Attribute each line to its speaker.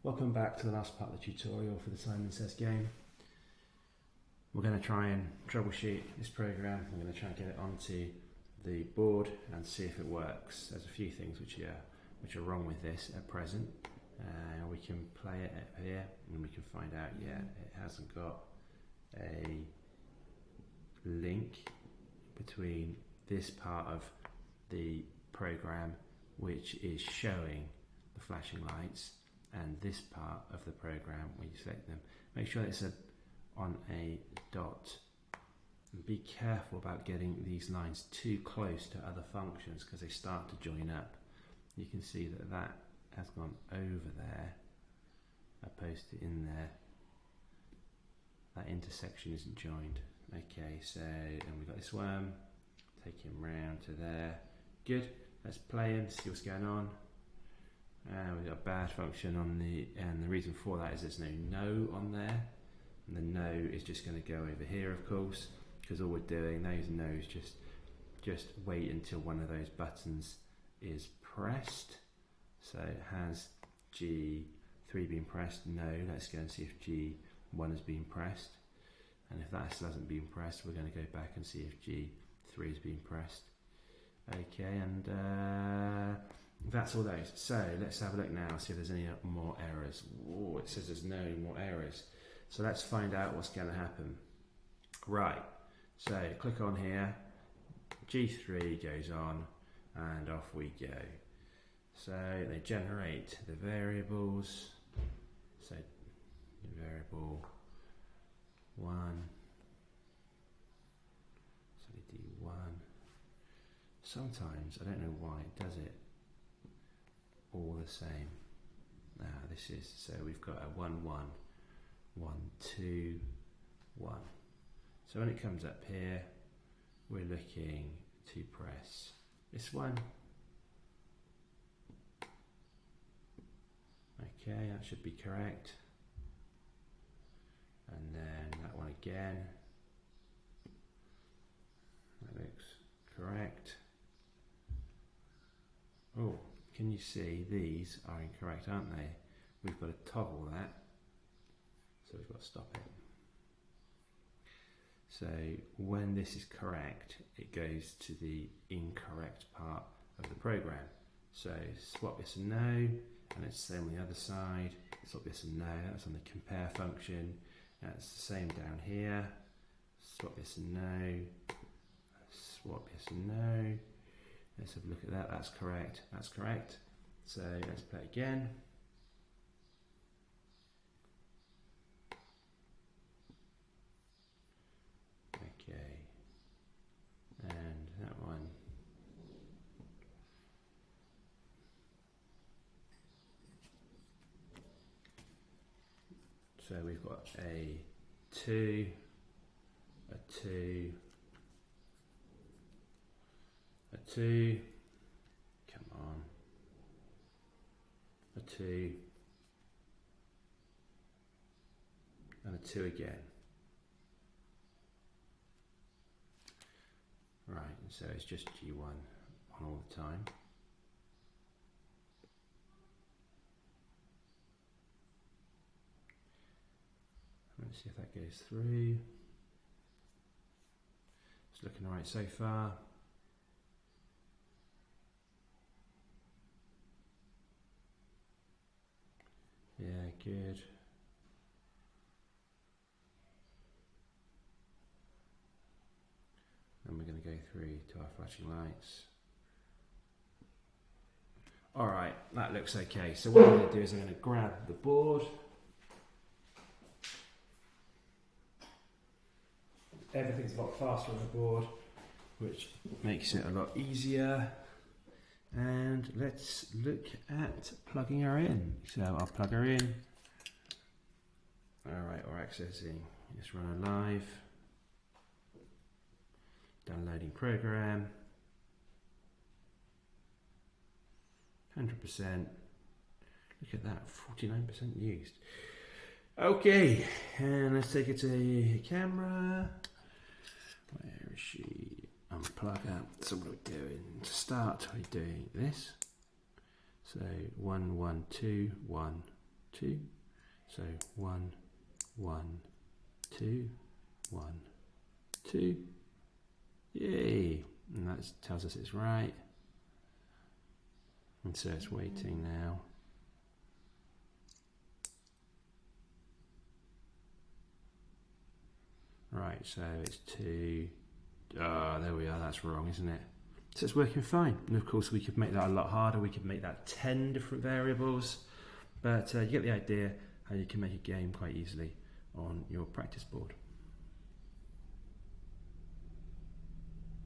Speaker 1: Welcome back to the last part of the tutorial for the Simon Says game. We're going to try and troubleshoot this program. I'm going to try and get it onto the board and see if it works. There's a few things which are wrong with this at present. We can play it up here and we can find out, yeah, it hasn't got a link between this part of the program which is showing the flashing lights and this part of the program when you select them. Make sure it's on a dot, and be careful about getting these lines too close to other functions because they start to join up. You can see that that has gone over there opposed to in there. That intersection isn't joined. Okay, so and we've got this one, take him round to there. Good, let's play him, see what's going on. We've got a bad function on and the reason for that is there's no on there, and the no is just going to go over here, of course, because all we're doing, those no's just wait until one of those buttons is pressed. So has G3 been pressed? No. Let's go and see if G1 has been pressed, and if that still hasn't been pressed, we're going to go back and see if G3 has been pressed. Okay, and that's all those. So let's have a look now, see if there's any more errors. Oh, it says there's no more errors. So let's find out what's going to happen. Right, so click on here, G3 goes on, and off we go. So they generate the variables. So variable 1, so they do 1. Sometimes, I don't know why it does it all the same. Now this is, so we've got a 1 1 1 2 1. So when it comes up here, we're looking to press this one. Okay, that should be correct. And then that one again. That looks correct. Oh, can you see these are incorrect, aren't they? We've got to toggle that, so we've got to stop it. So when this is correct, it goes to the incorrect part of the program. So swap this and no, and it's the same on the other side. Swap this and no, that's on the compare function. That's the same down here. Swap this and no, swap this and no. Let's have a look at that. That's correct. That's correct. So let's play again. Okay. And that one. So we've got a 2, a 2, a 2, come on, a 2, and a 2 again. Right, and so it's just G1 on all the time. Let's see if that goes through. It's looking all right so far. Yeah, good. And we're going to go through to our flashing lights. Alright, that looks okay. So what I'm going to do is I'm going to grab the board. Everything's a lot faster on the board, which makes it a lot easier. And let's look at plugging her in. So I'll plug her in. Alright, we're accessing. Let's run a live. Downloading program. 100%. Look at that, 49% used. Okay, and let's take it to the camera. Where is she? Unplug that. So what are we doing? To start, we're doing this. So 1 1 2 1 2. So 1, 1, 2, 1, 2. Yay! And that tells us it's right. And so it's waiting now. Right, so it's 2. Ah, there we are, that's wrong, isn't it? So it's working fine. And of course we could make that a lot harder. We could make that 10 different variables. But you get the idea how you can make a game quite easily on your practice board.